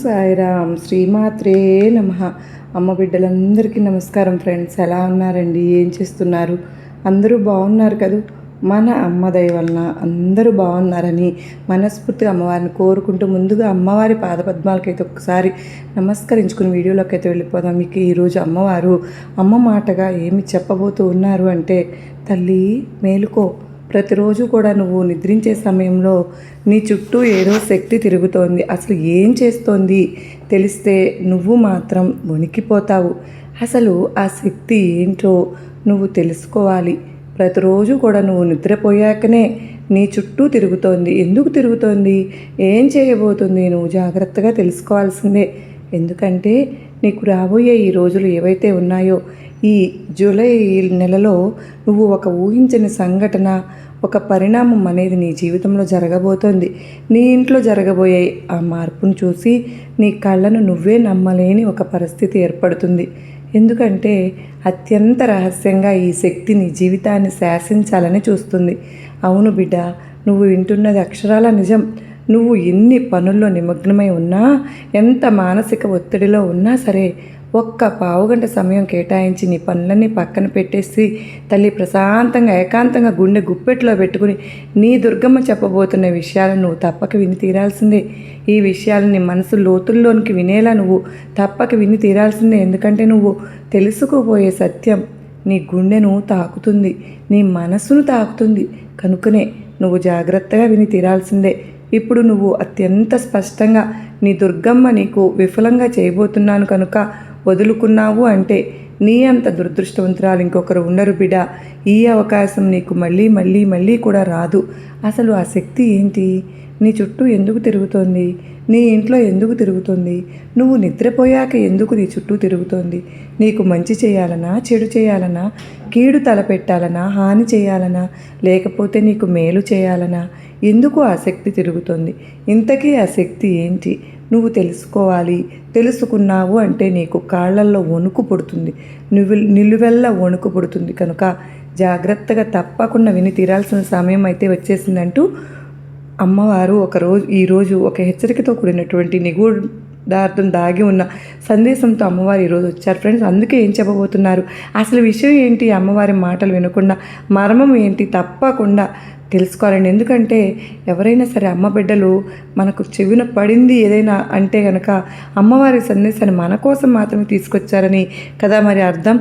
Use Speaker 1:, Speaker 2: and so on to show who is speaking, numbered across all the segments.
Speaker 1: సాయిరామ్ శ్రీమాత్రే నమః. అమ్మ బిడ్డలందరికీ నమస్కారం ఫ్రెండ్స్. ఎలా ఉన్నారండి? ఏం చేస్తున్నారు? అందరూ బాగున్నారు కదా? మన అమ్మ దయ వలన అందరూ బాగున్నారని మనస్ఫూర్తిగా అమ్మవారిని కోరుకుంటూ ముందుగా అమ్మవారి పాదపద్మాలకైతే ఒకసారి నమస్కరించుకుని వీడియోలోకి అయితే వెళ్ళిపోదాం. మీకు ఈరోజు అమ్మవారు అమ్మ మాటగా ఏమి చెప్పబోతూ ఉన్నారు అంటే, తల్లి మేలుకో, ప్రతిరోజు కూడా నువ్వు నిద్రించే సమయంలో నీ చుట్టూ ఏదో శక్తి తిరుగుతోంది. అసలు ఏం చేస్తోంది తెలిస్తే నువ్వు మాత్రం వణికిపోతావు. అసలు ఆ శక్తి ఏంటో నువ్వు తెలుసుకోవాలి. ప్రతిరోజు కూడా నువ్వు నిద్రపోయాకనే నీ చుట్టూ తిరుగుతోంది. ఎందుకు తిరుగుతోంది, ఏం చేయబోతుంది, నువ్వు జాగ్రత్తగా తెలుసుకోవాల్సిందే. ఎందుకంటే నీకు రాబోయే ఈ రోజులు ఏవైతే ఉన్నాయో, ఈ జూలై నెలలో నువ్వు ఒక ఊహించని సంఘటన, ఒక పరిణామం అనేది నీ జీవితంలో జరగబోతోంది. నీ ఇంట్లో జరగబోయే ఆ మార్పును చూసి నీ కళ్ళను నువ్వే నమ్మలేని ఒక పరిస్థితి ఏర్పడుతుంది. ఎందుకంటే అత్యంత రహస్యంగా ఈ శక్తి నీ జీవితాన్ని శాసించాలని చూస్తుంది. అవును బిడ్డ, నువ్వు వింటున్నది అక్షరాల నిజం. నువ్వు ఎన్ని పనుల్లో నిమగ్నమై ఉన్నా, ఎంత మానసిక ఒత్తిడిలో ఉన్నా సరే, ఒక్క పావుగంట సమయం కేటాయించి నీ పనులన్నీ పక్కన పెట్టేసి తల్లి ప్రశాంతంగా ఏకాంతంగా గుండె గుప్పెట్లో పెట్టుకుని నీ దుర్గమ్మ చెప్పబోతున్న విషయాలను నువ్వు తప్పక విని తీరాల్సిందే. ఈ విషయాలని మనసు లోతుల్లోనికి వినేలా నువ్వు తప్పక విని తీరాల్సిందే. ఎందుకంటే నువ్వు తెలుసుకోబోయే సత్యం నీ గుండెను తాకుతుంది, నీ మనసును తాకుతుంది. కనుకనే నువ్వు జాగ్రత్తగా విని తీరాల్సిందే. ఇప్పుడు నువ్వు అత్యంత స్పష్టంగా నీ దుర్గమ్మ నీకు విఫలంగా చేయబోతున్నాను కనుక వదులుకున్నావు అంటే నీ అంత దురదృష్టవంతురాలు ఇంకొకరు ఉండరు బిడ్డ. ఈ అవకాశం నీకు మళ్ళీ మళ్ళీ మళ్ళీ కూడా రాదు. అసలు ఆ శక్తి ఏంటి? నీ చుట్టూ ఎందుకు తిరుగుతోంది? నీ ఇంట్లో ఎందుకు తిరుగుతుంది? నువ్వు నిద్రపోయాక ఎందుకు నీ చుట్టూ తిరుగుతోంది? నీకు మంచి చేయాలనా, చెడు చేయాలనా, కీడు తలపెట్టాలనా, హాని చేయాలనా, లేకపోతే నీకు మేలు చేయాలనా? ఎందుకు ఆ శక్తి తిరుగుతుంది? ఇంతకీ ఆ శక్తి ఏంటి? నువ్వు తెలుసుకోవాలి. తెలుసుకున్నావు అంటే నీకు కాళ్ళల్లో వణుకు పుడుతుంది, నిలువెల్ల వణుకు పుడుతుంది. కనుక జాగ్రత్తగా తప్పకుండా విని తీరాల్సిన సమయం అయితే వచ్చేసిందంటూ అమ్మవారు ఈరోజు ఒక హెచ్చరికతో కూడినటువంటి నిగూఢార్థం దాగి ఉన్న సందేశంతో అమ్మవారు ఈరోజు వచ్చారు ఫ్రెండ్స్. అందుకే ఏం చెప్పబోతున్నారు, అసలు విషయం ఏంటి, అమ్మవారి మాటలు వినకుండా మర్మం ఏంటి తప్పకుండా తెలుసుకోవాలండి. ఎందుకంటే ఎవరైనా సరే అమ్మ బిడ్డలు మనకు చెవిన పడింది ఏదైనా అంటే కనుక అమ్మవారి సందేశాన్ని మన కోసం మాత్రమే తీసుకొచ్చారని కదా మరి అర్థం.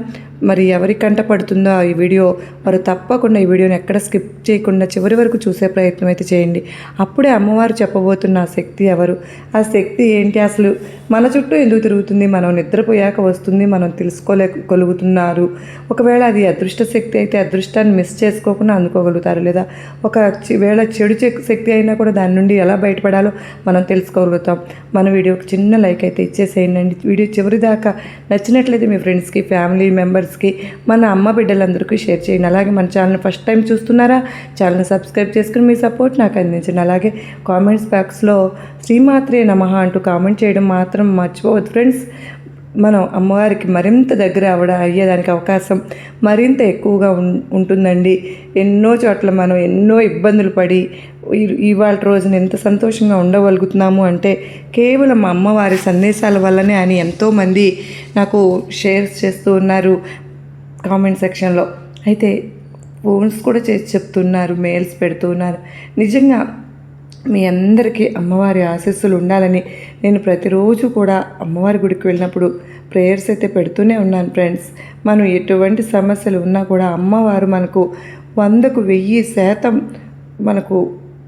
Speaker 1: మరి ఎవరి కంట పడుతుందో ఈ వీడియో వారు తప్పకుండా ఈ వీడియోని ఎక్కడ స్కిప్ చేయకుండా చివరి వరకు చూసే ప్రయత్నం అయితే చేయండి. అప్పుడే అమ్మవారు చెప్పబోతున్న ఆ శక్తి ఎవరు, ఆ శక్తి ఏంటి, అసలు మన చుట్టూ ఎందుకు తిరుగుతుంది, మనం నిద్రపోయాక వస్తుంది, మనం తెలుసుకోలేకగలుగుతున్నారు. ఒకవేళ అది అదృష్ట శక్తి అయితే అదృష్టాన్ని మిస్ చేసుకోకుండా అందుకోగలుగుతారు, లేదా ఒకవేళ చెడు శక్తి అయినా కూడా దాని నుండి ఎలా బయటపడాలో మనం తెలుసుకోగలుగుతాం. మన వీడియోకి చిన్న లైక్ అయితే ఇచ్చేసేయండి. వీడియో చివరి దాకా నచ్చినట్లయితే మీ ఫ్రెండ్స్కి, ఫ్యామిలీ మెంబర్స్కి, మన అమ్మ బిడ్డలందరికీ షేర్ చేయండి. అలాగే మన ఛానల్ ఫస్ట్ టైం చూస్తున్నారా, ఛానల్ని సబ్స్క్రైబ్ చేసుకుని మీ సపోర్ట్ నాకు అందించండి. అలాగే కామెంట్స్ బాక్స్లో శ్రీమాత్రే నమః అంటూ కామెంట్ చేయడం మాత్రం మర్చిపోవద్దు ఫ్రెండ్స్. మనం అమ్మవారికి మరింత దగ్గర అయ్యేదానికి అవకాశం మరింత ఎక్కువగా ఉంటుందండి. ఎన్నో చోట్ల మనం ఎన్నో ఇబ్బందులు పడి ఇవాళ రోజున ఎంత సంతోషంగా ఉండగలుగుతున్నాము అంటే కేవలం అమ్మవారి సందేశాల వల్లనే అని ఎంతోమంది నాకు షేర్ చేస్తూ ఉన్నారు కామెంట్ సెక్షన్లో. అయితే ఫోన్స్ కూడా చేసి చెప్తున్నారు, మెయిల్స్ పెడుతున్నారు. నిజంగా మీ అందరికీ అమ్మవారి ఆశీస్సులు ఉండాలని నేను ప్రతిరోజు కూడా అమ్మవారి గుడికి వెళ్ళినప్పుడు ప్రేయర్స్ అయితే పెడుతూనే ఉన్నాను ఫ్రెండ్స్. మనం ఎటువంటి సమస్యలు ఉన్నా కూడా అమ్మవారు మనకు 100కు 1000% మనకు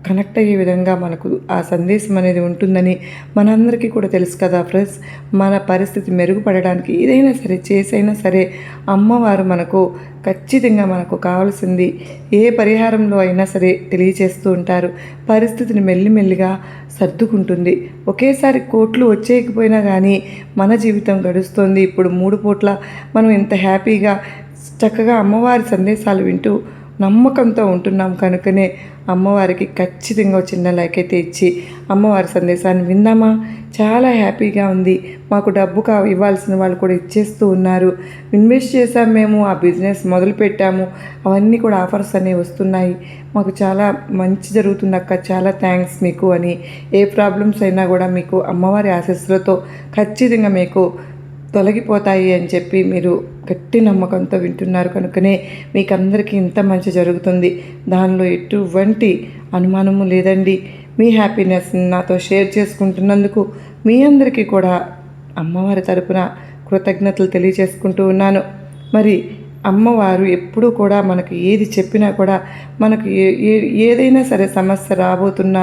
Speaker 1: కనెక్ట్ అయ్యే విధంగా మనకు ఆ సందేశం అనేది ఉంటుందని మనందరికీ కూడా తెలుసు కదా ఫ్రెండ్స్. మన పరిస్థితి మెరుగుపడడానికి ఏదైనా సరే చేసైనా సరే అమ్మవారు మనకు ఖచ్చితంగా మనకు కావాల్సింది ఏ పరిహారంలో అయినా సరే తెలియచేస్తూ ఉంటారు. పరిస్థితిని మెల్లిమెల్లిగా సర్దుకుంటుంది. ఒకేసారి కోట్లు వచ్చేయకపోయినా కానీ మన జీవితం గడుస్తుంది. ఇప్పుడు 3 పూట్ల మనం ఎంత హ్యాపీగా చక్కగా అమ్మవారి సందేశాలు వింటూ నమ్మకంతో ఉంటున్నాం కనుకనే అమ్మవారికి ఖచ్చితంగా ఒక చిన్న లైక్ అయితే ఇచ్చి అమ్మవారి సందేశాన్ని విందామా. చాలా హ్యాపీగా ఉంది. మాకు డబ్బు ఇవ్వాల్సిన వాళ్ళు కూడా ఇచ్చేస్తూ ఉన్నారు. ఇన్వెస్ట్ చేసాం, మేము ఆ బిజినెస్ మొదలు పెట్టాము, అవన్నీ కూడా ఆఫర్స్ అనేవి వస్తున్నాయి, మాకు చాలా మంచి జరుగుతుంది అక్క, చాలా థ్యాంక్స్ మీకు అని. ఏ ప్రాబ్లమ్స్ అయినా కూడా మీకు అమ్మవారి ఆశీస్సులతో ఖచ్చితంగా మీకు తొలగిపోతాయి అని చెప్పి మీరు గట్టి నమ్మకంతో వింటున్నారు కనుకనే మీకు అందరికీ ఇంత మంచి జరుగుతుంది. దానిలో ఎటువంటి అనుమానము లేదండి. మీ హ్యాపీనెస్ నాతో షేర్ చేసుకుంటున్నందుకు మీ అందరికీ కూడా అమ్మవారి తరపున కృతజ్ఞతలు తెలియజేసుకుంటూ ఉన్నాను. మరి అమ్మవారు ఎప్పుడూ కూడా మనకు ఏది చెప్పినా కూడా మనకు ఏదైనా సరే సమస్య రాబోతున్నా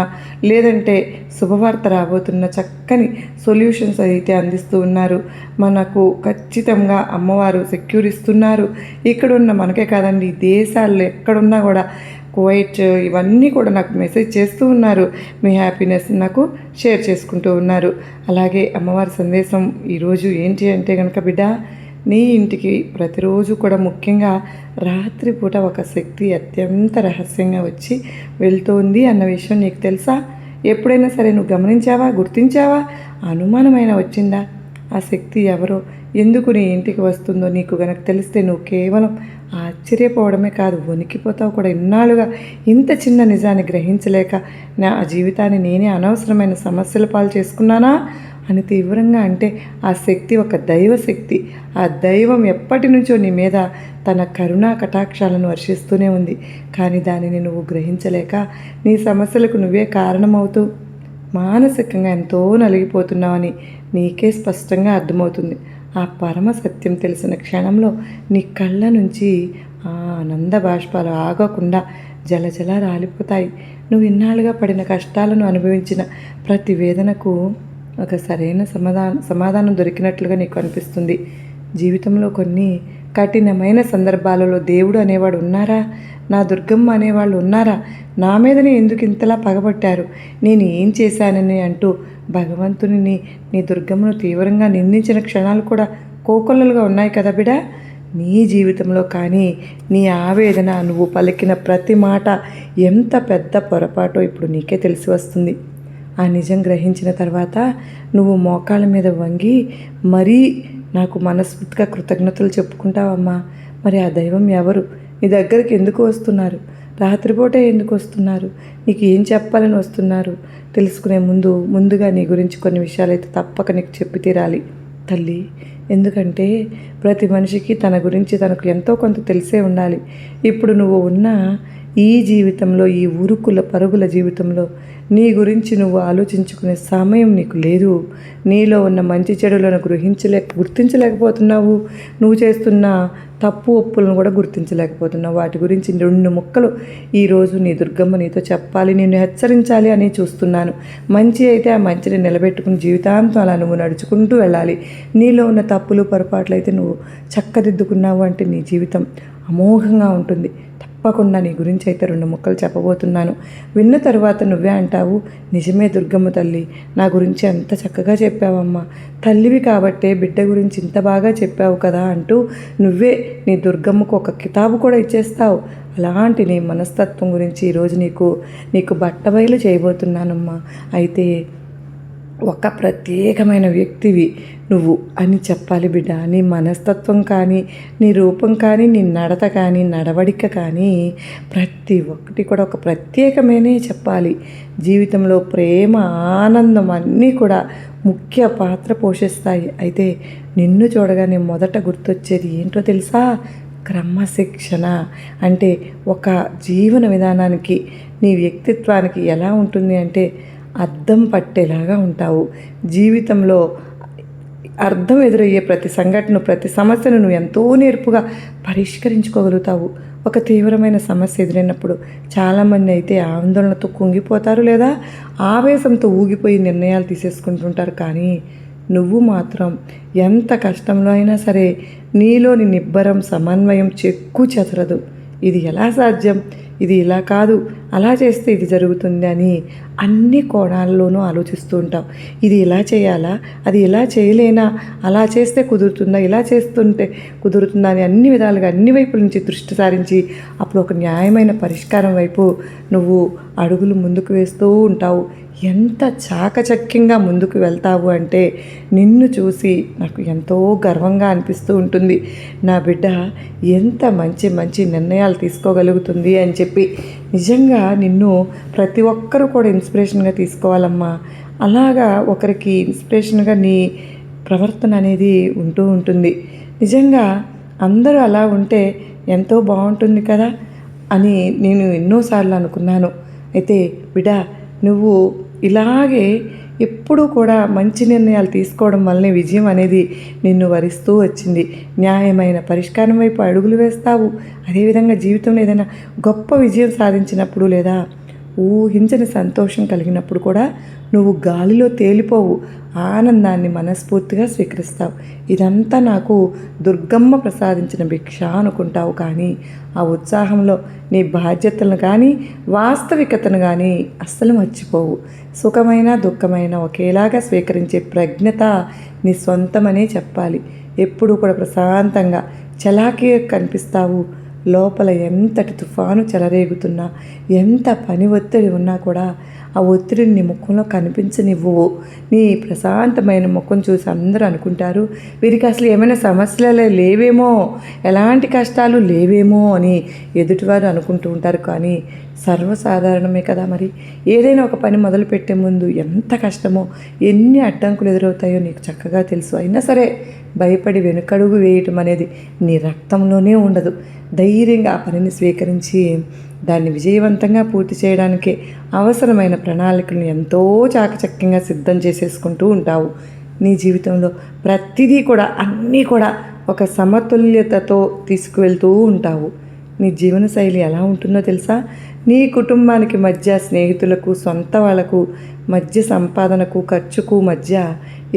Speaker 1: లేదంటే శుభవార్త రాబోతున్న చక్కని సొల్యూషన్స్ అయితే అందిస్తూ ఉన్నారు. మనకు ఖచ్చితంగా అమ్మవారు సెక్యూర్ ఇస్తున్నారు. ఇక్కడున్న మనకే కాదండి, దేశాల్లో ఎక్కడున్నా కూడా కువైట్ ఇవన్నీ కూడా నాకు మెసేజ్ చేస్తూ ఉన్నారు. మీ హ్యాపీనెస్ నాకు షేర్ చేసుకుంటూ ఉన్నారు. అలాగే అమ్మవారి సందేశం ఈరోజు ఏంటి అంటే కనుక, బిడ్డ, నీ ఇంటికి ప్రతిరోజు కూడా ముఖ్యంగా రాత్రిపూట ఒక శక్తి అత్యంత రహస్యంగా వచ్చి వెళ్తోంది అన్న విషయం నీకు తెలుసా? ఎప్పుడైనా సరే నువ్వు గమనించావా, గుర్తించావా? అనుమానమైన వచ్చిందా? ఆ శక్తి ఎవరో, ఎందుకు నీ ఇంటికి వస్తుందో నీకు గనక తెలిస్తే నువ్వు కేవలం ఆశ్చర్యపోవడమే కాదు, వణికిపోతావు కూడా. ఇన్నాళ్ళుగా ఇంత చిన్న నిజాన్ని గ్రహించలేక నా జీవితాన్ని నేనే అనవసరమైన సమస్యల పాలు చేసుకున్నానా అని తీవ్రంగా అంటే, ఆ శక్తి ఒక దైవ శక్తి. ఆ దైవం ఎప్పటి నుంచో నీ మీద తన కరుణా కటాక్షాలను వర్షిస్తూనే ఉంది. కానీ దానిని నువ్వు గ్రహించలేక నీ సమస్యలకు నువ్వే కారణమవుతూ మానసికంగా ఎంతో నలిగిపోతున్నావని నీకే స్పష్టంగా అర్థమవుతుంది. ఆ పరమ సత్యం తెలిసిన క్షణంలో నీ కళ్ళ నుంచి ఆ ఆనంద బాష్పాలు ఆగకుండా జలజల రాలిపోతాయి. నువ్వు ఇన్నాళ్ళుగా పడిన కష్టాలను అనుభవించిన ప్రతి వేదనకు ఒక సరైన సమాధానం దొరికినట్లుగా నీకు అనిపిస్తుంది. జీవితంలో కొన్ని కఠినమైన సందర్భాలలో దేవుడు అనేవాడు ఉన్నారా? నా దుర్గమ్మ అనేవాళ్ళు ఉన్నారా? నా మీదనే ఎందుకు ఇంతలా పగబట్టారు, నేను ఏం చేశానని అంటూ భగవంతుని నీ దుర్గమ్మను తీవ్రంగా నిందించిన క్షణాలు కూడా కోకొల్లలుగా ఉన్నాయి కదా బిడా. నీ జీవితంలో కానీ నీ ఆవేదన, నువ్వు పలికిన ప్రతి మాట ఎంత పెద్ద పొరపాటో ఇప్పుడు నీకే తెలిసి వస్తుంది. ఆ నిజం గ్రహించిన తర్వాత నువ్వు మోకాళ్ళ మీద వంగి మరీ నాకు మనస్ఫూర్తిగా కృతజ్ఞతలు చెప్పుకుంటావమ్మా. మరి ఆ దైవం ఎవరు? నీ దగ్గరికి ఎందుకు వస్తున్నారు? రాత్రిపూటే ఎందుకు వస్తున్నారు? నీకు ఏం చెప్పాలని వస్తున్నారు? తెలుసుకునే ముందుగా నీ గురించి కొన్ని విషయాలైతే తప్పక నీకు చెప్పి తీరాలి తల్లి. ఎందుకంటే ప్రతి మనిషికి తన గురించి తనకు ఎంతో కొంత తెలిసే ఉండాలి. ఇప్పుడు నువ్వు ఉన్న ఈ జీవితంలో, ఈ ఉరుకుల పరుగుల జీవితంలో నీ గురించి నువ్వు ఆలోచించుకునే సమయం నీకు లేదు. నీలో ఉన్న మంచి చెడులను గుర్తించలేకపోతున్నావు. నువ్వు చేస్తున్న తప్పు ఒప్పులను కూడా గుర్తించలేకపోతున్నావు. వాటి గురించి 2 ముక్కలు ఈరోజు నీ దుర్గమ్మ నీతో చెప్పాలి, నిన్ను హెచ్చరించాలి అని చూస్తున్నాను. మంచి అయితే ఆ మంచిని నిలబెట్టుకుని జీవితాంతం అలా నువ్వు నడుచుకుంటూ వెళ్ళాలి. నీలో ఉన్న తప్పులు పొరపాట్లు అయితే నువ్వు చక్కదిద్దుకున్నావు అంటే నీ జీవితం అమోఘంగా ఉంటుంది. తప్పకుండా నీ గురించి అయితే 2 ముక్కలు చెప్పబోతున్నాను. విన్న తర్వాత నువ్వే అంటావు, నిజమే దుర్గమ్మ తల్లి, నా గురించి ఎంత చక్కగా చెప్పావమ్మా, తల్లివి కాబట్టే బిడ్డ గురించి ఇంత బాగా చెప్పావు కదా అంటూ నువ్వే నీ దుర్గమ్మకు ఒక కితాబు కూడా ఇచ్చేస్తావు. అలాంటి నీ మనస్తత్వం గురించి ఈరోజు నీకు బట్టబయలు చేయబోతున్నానమ్మా. అయితే ఒక ప్రత్యేకమైన వ్యక్తివి నువ్వు అని చెప్పాలి బిడ్డ. నీ మనస్తత్వం కానీ, నీ రూపం కానీ, నీ నడత కానీ, నడవడిక కానీ ప్రతి ఒక్కటి కూడా ఒక ప్రత్యేకమైనవి చెప్పాలి. జీవితంలో ప్రేమ, ఆనందం అన్నీ కూడా ముఖ్య పాత్ర పోషిస్తాయి. అయితే నిన్ను చూడగానే మొదట గుర్తొచ్చేది ఏంటో తెలుసా? క్రమశిక్షణ. అంటే ఒక జీవన విధానానికి, నీ వ్యక్తిత్వానికి ఎలా ఉంటుంది అంటే అర్థం పట్టేలాగా ఉంటావు. జీవితంలో అర్థం ఎదురయ్యే ప్రతి సంఘటన, ప్రతి సమస్యను నువ్వు ఎంతో నేర్పుగా పరిష్కరించుకోగలుగుతావు. ఒక తీవ్రమైన సమస్య ఎదురైనప్పుడు చాలామంది అయితే ఆందోళనతో కుంగిపోతారు, లేదా ఆవేశంతో ఊగిపోయి నిర్ణయాలు తీసేసుకుంటుంటారు. కానీ నువ్వు మాత్రం ఎంత కష్టంలో అయినా సరే నీలోని నిబ్బరం, సమన్వయం చెక్కు చెదరదు. ఇది ఎలా సాధ్యం? ఇది ఇలా కాదు, అలా చేస్తే ఇది జరుగుతుంది అని అన్ని కోణాల్లోనూ ఆలోచిస్తూ ఉంటావు. ఇది ఇలా చేయాలా, అది ఇలా చేయలేనా, అలా చేస్తే కుదురుతుందా, ఇలా చేస్తుంటే కుదురుతుందా అని అన్ని విధాలుగా అన్ని వైపుల నుంచి దృష్టి సారించి అప్పుడు ఒక న్యాయమైన పరిష్కారం వైపు నువ్వు అడుగులు ముందుకు వేస్తూ ఉంటావు. ఎంత చాకచక్యంగా ముందుకు వెళ్తావు అంటే నిన్ను చూసి నాకు ఎంతో గర్వంగా అనిపిస్తూ ఉంటుంది. నా బిడ్డ ఎంత మంచి మంచి నిర్ణయాలు తీసుకోగలుగుతుంది అని చెప్పి నిజంగా నిన్ను ప్రతి ఒక్కరూ కూడా ఇన్స్పిరేషన్గా తీసుకోవాలమ్మా. అలాగా ఒకరికి ఇన్స్పిరేషన్గా నీ ప్రవర్తన అనేది ఉంటూ ఉంటుంది. నిజంగా అందరూ అలా ఉంటే ఎంతో బాగుంటుంది కదా అని నేను ఎన్నోసార్లు అనుకున్నాను. అయితే బిడ్డ, నువ్వు ఇలాగే ఎప్పుడూ కూడా మంచి నిర్ణయాలు తీసుకోవడం వల్లనే విజయం అనేది నిన్ను వరిస్తూ వచ్చింది. న్యాయమైన పరిష్కారం వైపు అడుగులు వేస్తావు. అదేవిధంగా జీవితంలో ఏదైనా గొప్ప విజయం సాధించినప్పుడు లేదా ఊహించని సంతోషం కలిగినప్పుడు కూడా నువ్వు గాలిలో తేలిపోవు, ఆనందాన్ని మనస్ఫూర్తిగా స్వీకరిస్తావు. ఇదంతా నాకు దుర్గమ్మ ప్రసాదించిన భిక్ష అనుకుంటావు. కానీ ఆ ఉత్సాహంలో నీ బాధ్యతలను కానీ వాస్తవికతను కానీ అస్సలు మర్చిపోవు. సుఖమైన దుఃఖమైన ఒకేలాగా స్వీకరించే ప్రజ్ఞత నీ సొంతమనే చెప్పాలి. ఎప్పుడూ కూడా ప్రశాంతంగా చలాకీ కనిపిస్తావు. లోపల ఎంతటి తుఫాను చెలరేగుతున్నా, ఎంత పని ఒత్తిడి ఉన్నా కూడా ఆ ఒత్తిడిని నీ ముఖంలో కనిపించనివ్వవు. నీ ప్రశాంతమైన ముఖం చూసి అందరూ అనుకుంటారు, వీరికి అసలు ఏమైనా సమస్యలే లేవేమో, ఎలాంటి కష్టాలు లేవేమో అని ఎదుటివారు అనుకుంటూ ఉంటారు. కానీ సర్వసాధారణమే కదా. మరి ఏదైనా ఒక పని మొదలుపెట్టే ముందు ఎంత కష్టమో, ఎన్ని అడ్డంకులు ఎదురవుతాయో నీకు చక్కగా తెలుసు. అయినా సరే భయపడి వెనుకడుగు వేయటం అనేది నీ రక్తంలోనే ఉండదు. ధైర్యంగా ఆ పనిని స్వీకరించి దాన్ని విజయవంతంగా పూర్తి చేయడానికి అవసరమైన ప్రణాళికలను ఎంతో చాకచక్యంగా సిద్ధం చేసేసుకుంటూ ఉంటావు. నీ జీవితంలో ప్రతిదీ కూడా అన్నీ కూడా ఒక సమతుల్యతతో తీసుకువెళ్తూ ఉంటావు. నీ జీవనశైలి ఎలా ఉంటుందో తెలుసా? నీ కుటుంబానికి మధ్య, స్నేహితులకు, సొంత వాళ్ళకు మధ్య, సంపాదనకు ఖర్చుకు మధ్య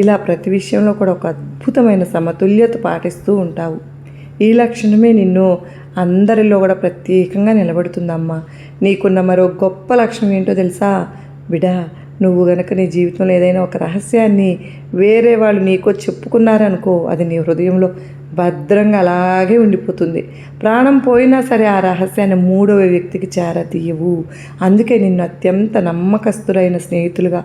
Speaker 1: ఇలా ప్రతి విషయంలో కూడా ఒక అద్భుతమైన సమతుల్యత పాటిస్తూ ఉంటావు. ఈ లక్షణమే నిన్ను అందరిలో కూడా ప్రత్యేకంగా నిలబడుతుందమ్మా. నీకున్న మరో గొప్ప లక్షణం ఏంటో తెలుసా బిడా? నువ్వు గనక నీ జీవితంలో ఏదైనా ఒక రహస్యాన్ని వేరే వాళ్ళు నీకో చెప్పుకున్నారనుకో, అది నీ హృదయంలో భద్రంగా అలాగే ఉండిపోతుంది. ప్రాణం పోయినా సరే ఆ రహస్యాన్ని మూడవ వ్యక్తికి చేరతీయవు. అందుకే నిన్ను అత్యంత నమ్మకస్తులైన స్నేహితులుగా,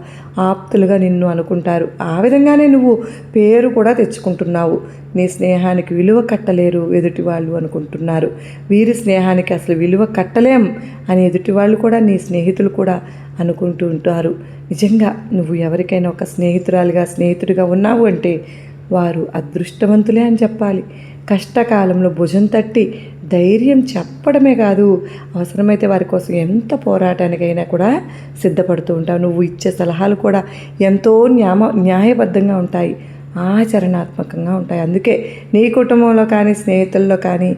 Speaker 1: ఆప్తులుగా నిన్ను అనుకుంటారు. ఆ విధంగానే నువ్వు పేరు కూడా తెచ్చుకుంటున్నావు. నీ స్నేహానికి విలువ కట్టలేరు ఎదుటి వాళ్ళు అనుకుంటున్నారు. వీరి స్నేహానికి అసలు విలువ కట్టలేం అని ఎదుటి వాళ్ళు కూడా, నీ స్నేహితులు కూడా అనుకుంటూ ఉంటారు. నిజంగా నువ్వు ఎవరికైనా ఒక స్నేహితుడిగా ఉన్నావు అంటే వారు అదృష్టవంతులే అని చెప్పాలి. కష్టకాలంలో భుజం తట్టి ధైర్యం చెప్పడమే కాదు, అవసరమైతే వారి కోసం ఎంత పోరాటానికైనా కూడా సిద్ధపడుతూ ఉంటావు. నువ్వు ఇచ్చే సలహాలు కూడా ఎంతో న్యాయబద్ధంగా ఉంటాయి, ఆచరణాత్మకంగా ఉంటాయి. అందుకే నీ కుటుంబంలో కానీ, స్నేహితుల్లో కానీ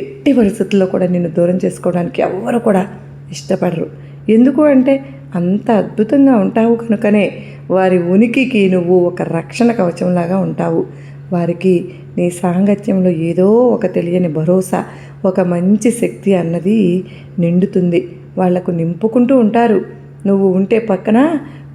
Speaker 1: ఎట్టి పరిస్థితుల్లో కూడా నిన్ను దూరం చేసుకోవడానికి ఎవ్వరు కూడా ఇష్టపడరు. ఎందుకు అంటే అంత అద్భుతంగా ఉంటావు కనుకనే వారి ఉనికికి నువ్వు ఒక రక్షణ కవచంలాగా ఉంటావు. వారికి నీ సాంగత్యంలో ఏదో ఒక తెలియని భరోసా, ఒక మంచి శక్తి అన్నది నిండుతుంది. వాళ్లకు నింపుకుంటూ ఉంటారు. నువ్వు ఉంటే పక్కన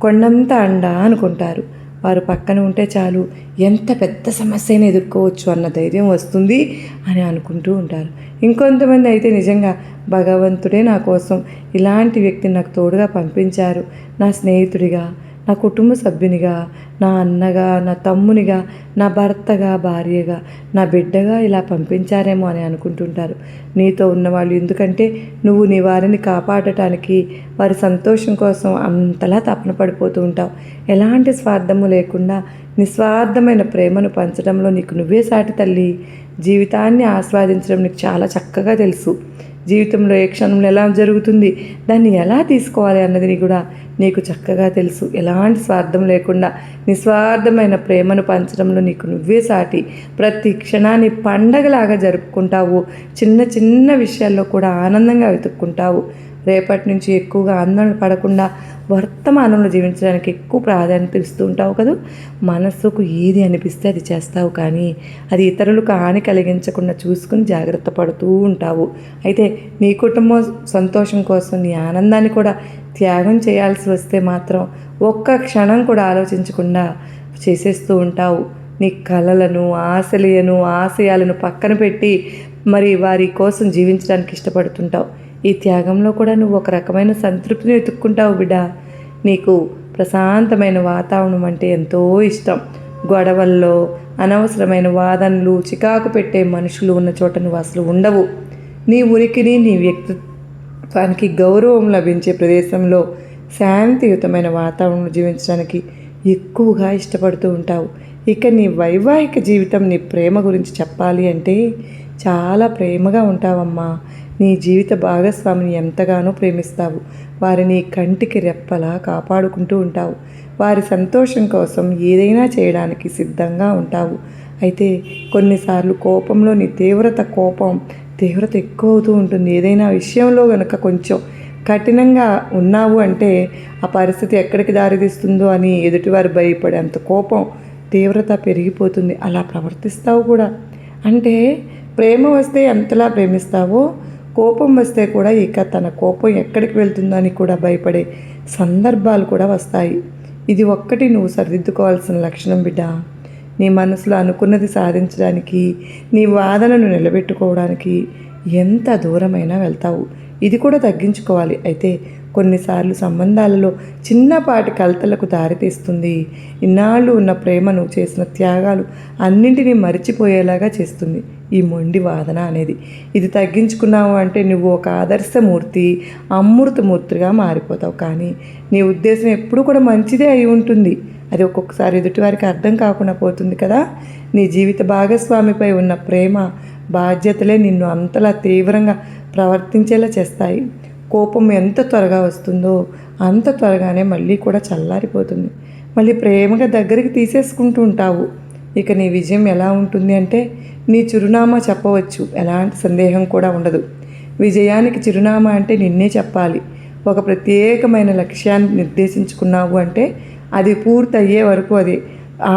Speaker 1: కొండంత అండ అనుకుంటారు. వారు పక్కన ఉంటే చాలు, ఎంత పెద్ద సమస్యను ఎదుర్కోవచ్చు అన్న ధైర్యం వస్తుంది అని అనుకుంటూ ఉంటారు. ఇంకొంతమంది అయితే నిజంగా భగవంతుడే నా కోసం ఇలాంటి వ్యక్తిని నాకు తోడుగా పంపించారు, నా స్నేహితుడిగా, నా కుటుంబ సభ్యునిగా, నా అన్నగా, నా తమ్మునిగా, నా భర్తగా, భార్యగా, నా బిడ్డగా ఇలా పంపించారేమో అని అనుకుంటుంటారు. నీతో ఉన్నవాళ్ళు ఎందుకంటే నువ్వు నీ వారిని కాపాడటానికి, వారి సంతోషం కోసం అంతలా తపన పడిపోతూ ఉంటావు. ఎలాంటి స్వార్థము లేకుండా నిస్వార్థమైన ప్రేమను పంచడంలో నీకు నువ్వే సాటి తల్లి. జీవితాన్ని ఆస్వాదించడం నీకు చాలా చక్కగా తెలుసు. జీవితంలో ఏ క్షణంలో ఎలా జరుగుతుంది, దాన్ని ఎలా తీసుకోవాలి అన్నది కూడా నీకు చక్కగా తెలుసు. ఎలాంటి స్వార్థం లేకుండా నిస్వార్థమైన ప్రేమను పంచడంలో నీకు నువ్వే సాటి. ప్రతి క్షణాన్ని పండగలాగా జరుపుకుంటావు. చిన్న చిన్న విషయాల్లో కూడా ఆనందంగా వెతుక్కుంటావు. రేపటి నుంచి ఎక్కువగా ఆందోళన పడకుండా వర్తమానంలో జీవించడానికి ఎక్కువ ప్రాధాన్యత ఇస్తూ ఉంటావు కదా. మనసుకు ఏది అనిపిస్తే అది చేస్తావు, కానీ అది ఇతరులకు హాని కలిగించకుండా చూసుకుని జాగ్రత్త పడుతూ ఉంటావు. అయితే నీ కుటుంబం సంతోషం కోసం నీ ఆనందాన్ని కూడా త్యాగం చేయాల్సి వస్తే మాత్రం ఒక్క క్షణం కూడా ఆలోచించకుండా చేసేస్తూ ఉంటావు. నీ కలలను, ఆశయాలను పక్కన పెట్టి మరి వారి కోసం జీవించడానికి ఇష్టపడుతుంటావు. ఈ త్యాగంలో కూడా నువ్వు ఒక రకమైన సంతృప్తిని వెతుక్కుంటావు బిడ్డ. నీకు ప్రశాంతమైన వాతావరణం అంటే ఎంతో ఇష్టం. గొడవల్లో, అనవసరమైన వాదనలు, చికాకు పెట్టే మనుషులు ఉన్న చోట నువ్వు అసలు ఉండవు. నీ ఉనికిని, నీ వ్యక్తిత్వానికి గౌరవం లభించే ప్రదేశంలో శాంతియుతమైన వాతావరణంలో జీవించడానికి ఎక్కువగా ఇష్టపడుతూ ఉంటావు. ఇక నీ వైవాహిక జీవితం, నీ ప్రేమ గురించి చెప్పాలి అంటే చాలా ప్రేమగా ఉంటావమ్మా. నీ జీవిత భాగస్వామిని ఎంతగానో ప్రేమిస్తావు. వారిని కంటికి రెప్పలా కాపాడుకుంటూ ఉంటావు. వారి సంతోషం కోసం ఏదైనా చేయడానికి సిద్ధంగా ఉంటావు. అయితే కొన్నిసార్లు కోపంలో నీ తీవ్రత ఎక్కువ అవుతూ ఉంటుంది. ఏదైనా విషయంలో కనుక కొంచెం కఠినంగా ఉన్నావు అంటే ఆ పరిస్థితి ఎక్కడికి దారితీస్తుందో అని ఎదుటివారు భయపడే అంత కోపం తీవ్రత పెరిగిపోతుంది. అలా ప్రవర్తిస్తావు కూడా. అంటే ప్రేమ వస్తే ఎంతలా ప్రేమిస్తావో, కోపం వస్తే కూడా ఇక తన కోపం ఎక్కడికి వెళ్తుందో అని కూడా భయపడే సందర్భాలు కూడా వస్తాయి. ఇది ఒక్కటి నువ్వు సరిదిద్దుకోవాల్సిన లక్షణం బిడ్డ. నీ మనసులో అనుకున్నది సాధించడానికి, నీ వాదనను నిలబెట్టుకోవడానికి ఎంత దూరమైనా వెళ్తావు. ఇది కూడా తగ్గించుకోవాలి. అయితే కొన్నిసార్లు సంబంధాలలో చిన్నపాటి కలతలకు దారితీస్తుంది. ఇన్నాళ్ళు ఉన్న ప్రేమను, చేసిన త్యాగాలు అన్నింటినీ మరిచిపోయేలాగా చేస్తుంది ఈ మొండి వాదన అనేది. ఇది తగ్గించుకున్నావు అంటే నువ్వు ఒక ఆదర్శమూర్తి, అమృతమూర్తిగా మారిపోతావు. కానీ నీ ఉద్దేశం ఎప్పుడు కూడా మంచిదే అయి ఉంటుంది. అది ఒక్కొక్కసారి ఎదుటివారికి అర్థం కాకుండా పోతుంది కదా. నీ జీవిత భాగస్వామిపై ఉన్న ప్రేమ, బాధ్యతలే నిన్ను అంతలా తీవ్రంగా ప్రవర్తించేలా చేస్తాయి. కోపం ఎంత త్వరగా వస్తుందో అంత త్వరగానే మళ్ళీ కూడా చల్లారిపోతుంది. మళ్ళీ ప్రేమగా దగ్గరికి తీసేసుకుంటూ ఉంటావు. ఇక నీ విజయం ఎలా ఉంటుంది అంటే నీ చిరునామా చెప్పవచ్చు, ఎలాంటి సందేహం కూడా ఉండదు. విజయానికి చిరునామా అంటే నిన్నే చెప్పాలి. ఒక ప్రత్యేకమైన లక్ష్యాన్ని నిర్దేశించుకున్నావు అంటే అది పూర్తయ్యే వరకు అది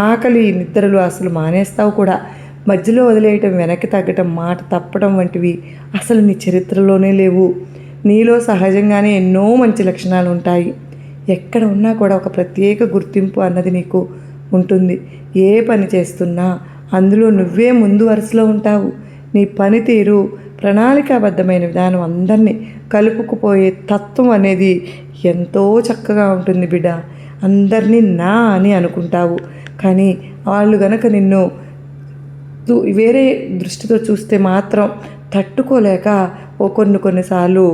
Speaker 1: ఆకలి నిద్రలు అసలు మానేస్తావు కూడా. మధ్యలో వదిలేయటం, వెనక్కి తగ్గటం, మాట తప్పడం వంటివి అసలు నీ చరిత్రలోనే లేవు. నీలో సహజంగానే ఎన్నో మంచి లక్షణాలు ఉంటాయి. ఎక్కడ ఉన్నా కూడా ఒక ప్రత్యేక గుర్తింపు అన్నది నీకు ఉంటుంది. ఏ పని చేస్తున్నా అందులో నువ్వే ముందు వరుసలో ఉంటావు. నీ పనితీరు, ప్రణాళికాబద్ధమైన విధానం, అందరినీ కలుపుకుపోయే తత్వం అనేది ఎంతో చక్కగా ఉంటుంది బిడ్డ. అందరినీ నా అని అనుకుంటావు, కానీ వాళ్ళు గనక నిన్ను వేరే దృష్టితో చూస్తే మాత్రం తట్టుకోలేక కొన్నిసార్లు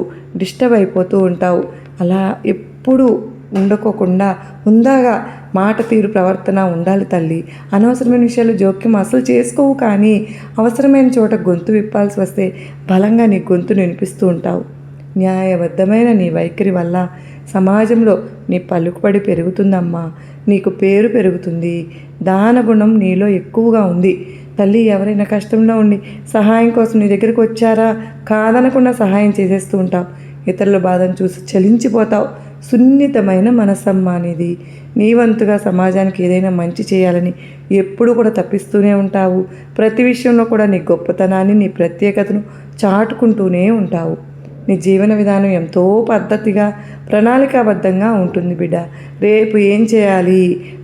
Speaker 1: డిస్టర్బ్ అయిపోతూ ఉంటావు. అలా ఎప్పుడు ఉండకోకుండా హుందాగా మాట తీరు, ప్రవర్తన ఉండాలి తల్లి. అనవసరమైన విషయాలు జోక్యం అసలు చేసుకోవు, కానీ అవసరమైన చోట గొంతు విప్పాల్సి వస్తే బలంగా నీ గొంతును వినిపిస్తూ ఉంటావు. న్యాయబద్ధమైన నీ వైఖరి వల్ల సమాజంలో నీ పలుకుబడి పెరుగుతుందమ్మా. నీకు పేరు పెరుగుతుంది. దానగుణం నీలో ఎక్కువగా ఉంది తల్లి. ఎవరైనా కష్టంలో ఉండి సహాయం కోసం నీ దగ్గరికి వచ్చారా, కాదనకుండా సహాయం చేసేస్తూ ఉంటావు. ఇతరుల బాధను చూసి చలించిపోతావు. సున్నితమైన మనసమ్మ అనేది. నీ వంతుగా సమాజానికి ఏదైనా మంచి చేయాలని ఎప్పుడు కూడా తప్పిస్తూనే ఉంటావు. ప్రతి విషయంలో కూడా నీ గొప్పతనాన్ని, నీ ప్రత్యేకతను చాటుకుంటూనే ఉంటావు. నీ జీవన విధానం ఎంతో పద్ధతిగా, ప్రణాళికాబద్ధంగా ఉంటుంది బిడ్డ. రేపు ఏం చేయాలి,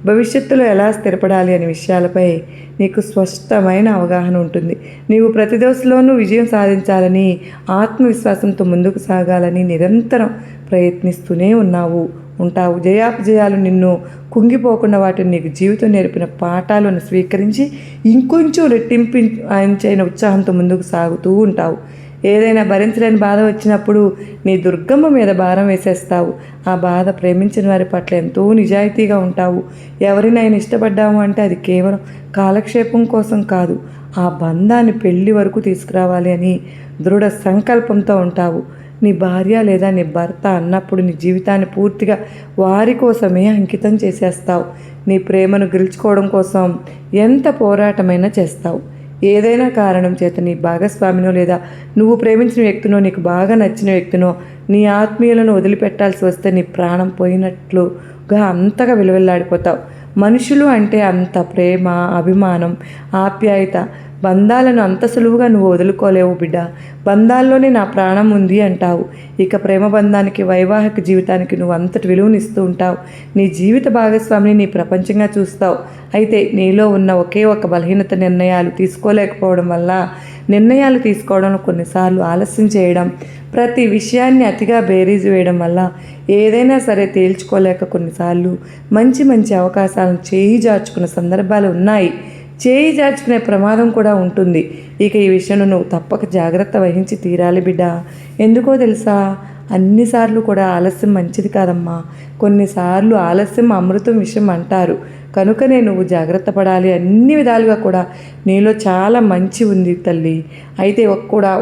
Speaker 1: భవిష్యత్తులో ఎలా స్థిరపడాలి అనే విషయాలపై నీకు స్పష్టమైన అవగాహన ఉంటుంది. నీవు ప్రతి దశలోనూ విజయం సాధించాలని, ఆత్మవిశ్వాసంతో ముందుకు సాగాలని నిరంతరం ప్రయత్నిస్తూనే ఉంటావు. జయాపజయాలు నిన్ను కుంగిపోకుండా వాటిని నీకు జీవితం నేర్పిన పాఠాలను స్వీకరించి ఇంకొంచెం రెట్టింపైన ఉత్సాహంతో ముందుకు సాగుతూ ఉంటావు. ఏదైనా భరించలేని బాధ వచ్చినప్పుడు నీ దుర్గమ్మ మీద భారం వేసేస్తావు. ఆ బాధ ప్రేమించిన వారి పట్ల ఎంతో నిజాయితీగా ఉంటావు. ఎవరినైనా ఇష్టపడ్డాము అంటే అది కేవలం కాలక్షేపం కోసం కాదు, ఆ బంధాన్ని పెళ్లి వరకు తీసుకురావాలి అని దృఢ సంకల్పంతో ఉంటావు. నీ భార్య లేదా నీ భర్త అన్నప్పుడు నీ జీవితాన్ని పూర్తిగా వారి కోసమే అంకితం చేసేస్తావు. నీ ప్రేమను గెలుచుకోవడం కోసం ఎంత పోరాటమైనా చేస్తావు. ఏదైనా కారణం చేత నీ భాగస్వామినో లేదా నువ్వు ప్రేమించిన వ్యక్తినో నీకు బాగా నచ్చిన వ్యక్తినో నీ ఆత్మీయులను వదిలిపెట్టాల్సి వస్తే నీ ప్రాణం పోయినట్లుగా అంతగా విలువెల్లాడిపోతావు. మనుషులు అంటే అంత ప్రేమ, అభిమానం, ఆప్యాయత, బంధాలను అంత సులువుగా నువ్వు వదులుకోలేవు బిడ్డ. బంధాల్లోనే నా ప్రాణం ఉంది అంటావు. ఇక ప్రేమ బంధానికి, వైవాహిక జీవితానికి నువ్వు అంతటి విలువనిస్తూ ఉంటావు. నీ జీవిత భాగస్వామిని నీ ప్రపంచంగా చూస్తావు. అయితే నీలో ఉన్న ఒకే ఒక బలహీనత నిర్ణయాలు తీసుకోలేకపోవడం వల్ల, నిర్ణయాలు తీసుకోవడంలో కొన్నిసార్లు ఆలస్యం చేయడం, ప్రతి విషయాన్ని అతిగా బేరీజు వేయడం వల్ల ఏదైనా సరే తేల్చుకోలేక కొన్నిసార్లు మంచి మంచి అవకాశాలను చేయి జార్చుకున్న సందర్భాలు ఉన్నాయి. చేయి జార్చుకునే ప్రమాదం కూడా ఉంటుంది. ఇక ఈ విషయంలో నువ్వు తప్పక జాగ్రత్త వహించి తీరాలి బిడ్డ. ఎందుకో తెలుసా, అన్నిసార్లు కూడా ఆలస్యం మంచిది కాదమ్మా. కొన్నిసార్లు ఆలస్యం అమృతం విషయం అంటారు. కనుకనే నువ్వు జాగ్రత్త పడాలి. అన్ని విధాలుగా కూడా నీలో చాలా మంచి ఉంది తల్లి. అయితే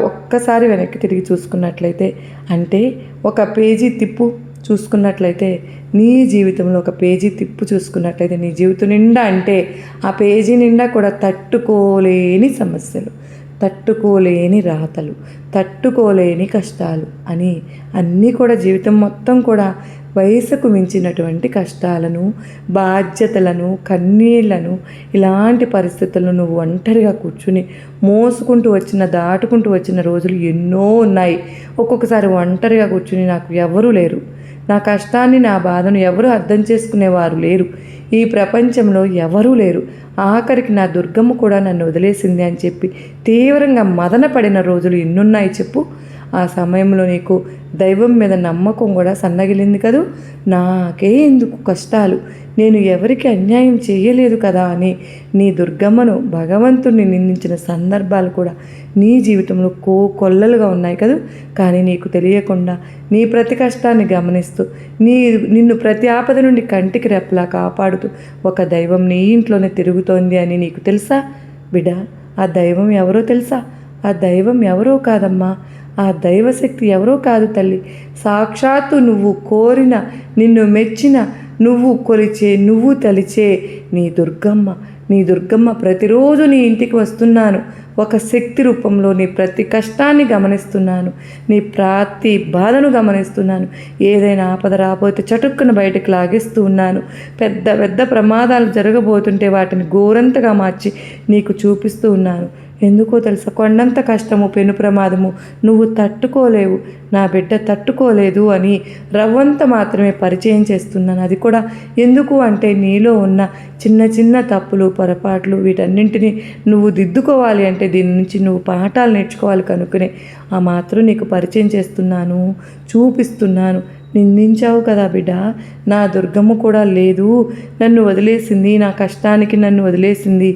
Speaker 1: ఒక్కసారి వెనక్కి తిరిగి చూసుకున్నట్లయితే, అంటే ఒక పేజీ తిప్పు చూసుకున్నట్లయితే, నీ జీవితంలో ఒక పేజీ తిప్పు చూసుకున్నట్లయితే నీ జీవితం నిండా, అంటే ఆ పేజీ నిండా కూడా తట్టుకోలేని సమస్యలు, తట్టుకోలేని రాతలు, తట్టుకోలేని కష్టాలు అని అన్నీ కూడా జీవితం మొత్తం కూడా వయసుకు మించినటువంటి కష్టాలను, బాధ్యతలను, కన్నీళ్లను, ఇలాంటి పరిస్థితులను నువ్వు ఒంటరిగా కూర్చుని దాటుకుంటూ వచ్చిన రోజులు ఎన్నో ఉన్నాయి. ఒక్కొక్కసారి ఒంటరిగా కూర్చుని నాకు ఎవరూ లేరు, నా కష్టాన్ని, నా బాధను ఎవరు అర్థం చేసుకునేవారు లేరు, ఈ ప్రపంచంలో ఎవరూ లేరు, ఆఖరికి నా దుర్గమ్మ కూడా నన్ను వదిలేసింది అని చెప్పి తీవ్రంగా మదన పడిన రోజులు ఎన్నున్నాయి చెప్పు. ఆ సమయంలో నీకు దైవం మీద నమ్మకం కూడా సన్నగిలింది కదూ. నాకే ఎందుకు కష్టాలు, నేను ఎవరికి అన్యాయం చేయలేదు కదా అని నీ దుర్గమ్మను, భగవంతుణ్ణి నిందించిన సందర్భాలు కూడా నీ జీవితంలో కొల్లలుగా ఉన్నాయి కదూ. కానీ నీకు తెలియకుండా నీ ప్రతి కష్టాన్ని గమనిస్తూ నిన్ను ప్రతి ఆపద నుండి కంటికి రెప్పలా కాపాడుతూ ఒక దైవం నీ ఇంట్లోనే తిరుగుతోంది అని నీకు తెలుసా బిడ్డ? ఆ దైవం ఎవరో తెలుసా? ఆ దైవం ఎవరో కాదమ్మా, ఆ దైవశక్తి ఎవరో కాదు తల్లి. సాక్షాత్తు నువ్వు కోరిన, నిన్ను మెచ్చిన, నువ్వు కొలిచే, నువ్వు తలిచే నీ దుర్గమ్మ. నీ దుర్గమ్మ ప్రతిరోజు నీ ఇంటికి వస్తున్నాను. ఒక శక్తి రూపంలో నీ ప్రతి కష్టాన్ని గమనిస్తున్నాను, నీ ప్రతి బాధను గమనిస్తున్నాను. ఏదైనా ఆపద రాబోతే చటుక్కున బయటకు లాగేస్తూ ఉన్నాను. పెద్ద పెద్ద ప్రమాదాలు జరగబోతుంటే వాటిని ఘోరంతగా మార్చి నీకు చూపిస్తూ ఉన్నాను. ఎందుకో తెలుసా, కొండంత కష్టము, పెను ప్రమాదము నువ్వు తట్టుకోలేవు, నా బిడ్డ తట్టుకోలేదు అని రవ్వంత మాత్రమే పరిచయం చేస్తున్నాను. అది కూడా ఎందుకు అంటే నీలో ఉన్న చిన్న చిన్న తప్పులు, పొరపాట్లు, వీటన్నింటినీ నువ్వు దిద్దుకోవాలి అంటే దీని నుంచి నువ్వు పాఠాలు నేర్చుకోవాలి. కనుకనే ఆ మాత్రం నీకు పరిచయం చేస్తున్నాను, చూపిస్తున్నాను. నిందించావు కదా బిడ్డ, నా దుర్గమ్మ కూడా లేదు, నన్ను వదిలేసింది, నా కష్టానికి నన్ను వదిలేసింది,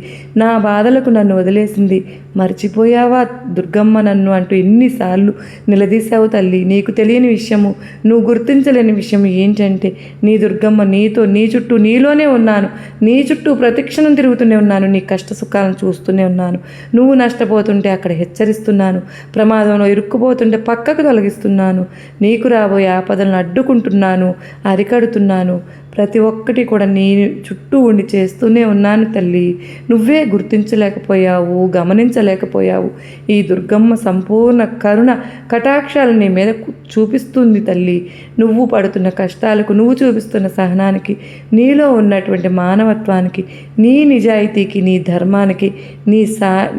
Speaker 1: నా బాధలకు నన్ను వదిలేసింది, మర్చిపోయావా దుర్గమ్మ నన్ను అంటూ ఎన్నిసార్లు నిలదీశావు తల్లి. నీకు తెలియని విషయము, నువ్వు గుర్తించలేని విషయం ఏంటంటే నీ దుర్గమ్మ నీతో, నీ చుట్టూ, నీలోనే ఉన్నాను, నీ చుట్టూ ప్రతిక్షణం తిరుగుతూనే ఉన్నాను, నీ కష్ట సుఖాలను చూస్తూనే ఉన్నాను. నువ్వు నష్టపోతుంటే అక్కడ హెచ్చరిస్తున్నాను, ప్రమాదంలో ఇరుక్కుపోతుంటే పక్కకు తొలగిస్తున్నాను, నీకు రాబోయే ఆపదలను అడ్డుకుంటున్నాను, అరికడుతున్నాను. ప్రతి ఒక్కటి కూడా నీ చుట్టూ ఉండి చేస్తూనే ఉన్నాను తల్లి. నువ్వే గుర్తించలేకపోయావు, గమనించలేకపోయావు. ఈ దుర్గమ్మ సంపూర్ణ కరుణ కటాక్షాలు నీ మీద చూపిస్తుంది తల్లి. నువ్వు పడుతున్న కష్టాలకు, నువ్వు చూపిస్తున్న సహనానికి, నీలో ఉన్నటువంటి మానవత్వానికి, నీ నిజాయితీకి, నీ ధర్మానికి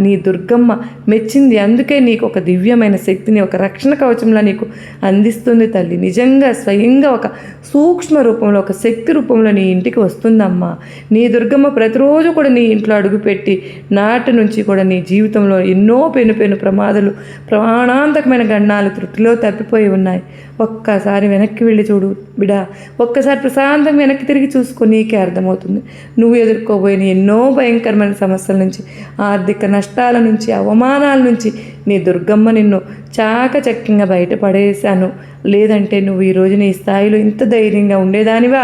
Speaker 1: నీ దుర్గమ్మ మెచ్చింది. అందుకే నీకు ఒక దివ్యమైన శక్తిని, ఒక రక్షణ కవచంలా నీకు అందిస్తుంది తల్లి. నిజంగా స్వయంగా ఒక సూక్ష్మ రూపంలో, ఒక శక్తి రూపంలో నీ ఇంటికి వస్తుందమ్మా. నీ దుర్గమ్మ ప్రతిరోజు కూడా నీ ఇంట్లో అడుగుపెట్టి నాటి నుంచి కూడా నీ జీవితంలో ఎన్నో పెను ప్రమాదాలు, ప్రాణాంతకమైన గండాలు త్రుటిలో తప్పిపోయి ఉన్నాయి. ఒక్కసారి వెనక్కి వెళ్ళి చూడు బిడా, ఒక్కసారి ప్రశాంతంగా వెనక్కి తిరిగి చూసుకో, నీకే అర్థమవుతుంది. నువ్వు ఎదుర్కోబోయిన ఎన్నో భయంకరమైన సమస్యల నుంచి, ఆర్థిక నష్టాల నుంచి, అవమానాల నుంచి నీ దుర్గమ్మ నిన్ను చాకచక్యంగా బయటపడేశాను. లేదంటే నువ్వు ఈరోజు నీ స్థాయిలో ఇంత ధైర్యంగా ఉండేదానివా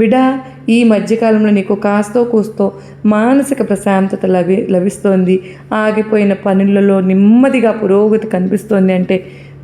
Speaker 1: బిడా? ఈ మధ్యకాలంలో నీకు కాస్తో కూస్తో మానసిక ప్రశాంతత లభిస్తోంది, ఆగిపోయిన పనులలో నెమ్మదిగా పురోగతి కనిపిస్తోంది అంటే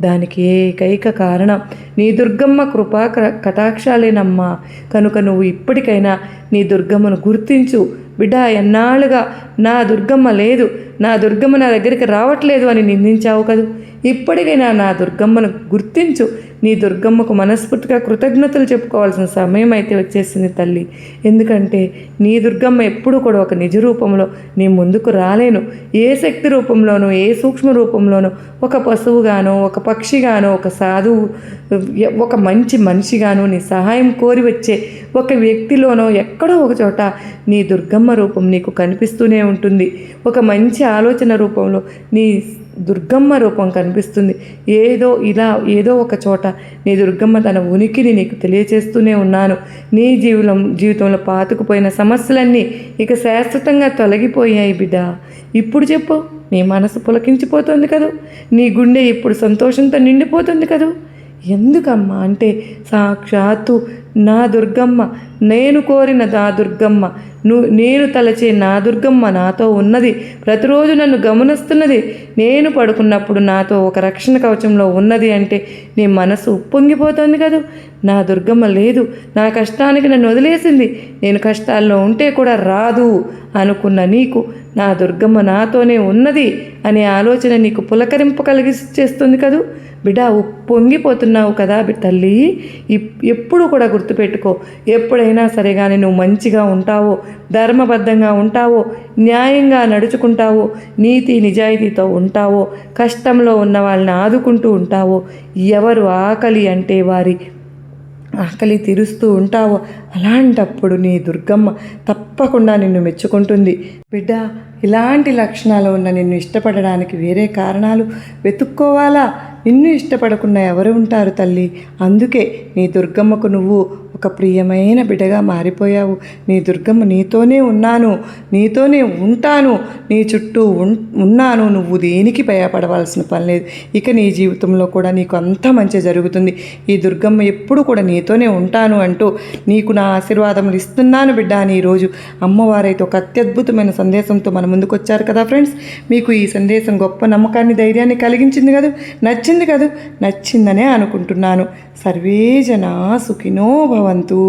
Speaker 1: దానికి ఏకైక కారణం నీ దుర్గమ్మ కృపా కటాక్షాలేనమ్మా. కనుక నువ్వు ఇప్పటికైనా నీ దుర్గమ్మను గుర్తించు బిడ్డ. ఎన్నాళ్ళుగా నా దుర్గమ్మ లేదు, నా దుర్గమ్మ నా దగ్గరికి రావట్లేదు అని నిందించావు కదూ. ఇప్పటికైనా నా దుర్గమ్మను గుర్తించు. నీ దుర్గమ్మకు మనస్ఫూర్తిగా కృతజ్ఞతలు చెప్పుకోవాల్సిన సమయం అయితే వచ్చేసింది తల్లి. ఎందుకంటే నీ దుర్గమ్మ ఎప్పుడు కూడా ఒక నిజ రూపంలో నీ ముందుకు రాలేను. ఏ శక్తి రూపంలోనూ, ఏ సూక్ష్మ రూపంలోనూ, ఒక పశువుగానో, ఒక పక్షిగానో, ఒక సాధువు, ఒక మంచి మనిషిగానో, నీ సహాయం కోరి వచ్చే ఒక వ్యక్తిలోనో ఎక్కడో ఒక చోట నీ దుర్గమ్మ రూపం నీకు కనిపిస్తూనే ఉంటుంది. ఒక మంచి ఆలోచన రూపంలో నీ దుర్గమ్మ రూపం కనిపిస్తుంది. ఏదో ఒక చోట నీ దుర్గమ్మ తన ఉనికిని నీకు తెలియచేస్తూనే ఉన్నాను. నీ జీవితంలో పాతుకుపోయిన సమస్యలన్నీ ఇక శాశ్వతంగా తొలగిపోయాయి బిడ్డ. ఇప్పుడు చెప్పు, నీ మనసు పులకించిపోతుంది కదూ, నీ గుండె ఇప్పుడు సంతోషంతో నిండిపోతుంది కదూ. ఎందుకమ్మా అంటే సాక్షాత్తు నా దుర్గమ్మ, నేను కోరిన నా దుర్గమ్మ, నేను తలచే నా దుర్గమ్మ నాతో ఉన్నది. ప్రతిరోజు నన్ను గమనిస్తున్నది. నేను పడుకున్నప్పుడు నాతో ఒక రక్షణ కవచంలో ఉన్నది అంటే నీ మనసు ఉప్పొంగిపోతుంది కదా. నా దుర్గమ్మ లేదు, నా కష్టానికి నన్ను వదిలేసింది, నేను కష్టాల్లో ఉంటే కూడా రాదు అనుకున్న నీకు నా దుర్గమ్మ నాతోనే ఉన్నది అనే ఆలోచన నీకు పులకరింపు కలిగిస్తుంది కదూ బిడ్డ. పొంగిపోతున్నావు కదా తల్లి. ఎప్పుడు కూడా గుర్తుపెట్టుకో, ఎప్పుడైనా సరే కానీ నువ్వు మంచిగా ఉంటావో, ధర్మబద్ధంగా ఉంటావో, న్యాయంగా నడుచుకుంటావో, నీతి నిజాయితీతో ఉంటావో, కష్టంలో ఉన్న వాళ్ళని ఆదుకుంటూ ఉంటావో, ఎవరు ఆకలి అంటే వారి ఆకలి తీరుస్తూ ఉంటావో, అలాంటప్పుడు నీ దుర్గమ్మ తప్పకుండా నిన్ను మెచ్చుకుంటుంది బిడ్డ. ఇలాంటి లక్షణాలు ఉన్న నిన్ను ఇష్టపడడానికి వేరే కారణాలు వెతుక్కోవాలా? నిన్ను ఇష్టపడకుండా ఎవరు ఉంటారు తల్లి? అందుకే నీ దుర్గమ్మకు నువ్వు ఒక ప్రియమైన బిడ్డగా మారిపోయావు. నీ దుర్గమ్మ నీతోనే ఉన్నాను, నీతోనే ఉంటాను, నీ చుట్టూ ఉన్నాను, నువ్వు దేనికి భయపడవలసిన పని లేదు. ఇక నీ జీవితంలో కూడా నీకు అంత మంచి జరుగుతుంది. ఈ దుర్గమ్మ ఎప్పుడు కూడా నీతోనే ఉంటాను అంటూ నీకు నా ఆశీర్వాదములు ఇస్తున్నాను బిడ్డ అని ఈరోజు అమ్మవారైతే ఒక అత్యద్భుతమైన సందేశంతో మన ముందుకు వచ్చారు కదా ఫ్రెండ్స్. మీకు ఈ సందేశం గొప్ప నమ్మకాన్ని, ధైర్యాన్ని కలిగించింది కదా, నచ్చింది కదా, నచ్చిందనే అనుకుంటున్నాను. సర్వే జనా సుఖినో భవంతు.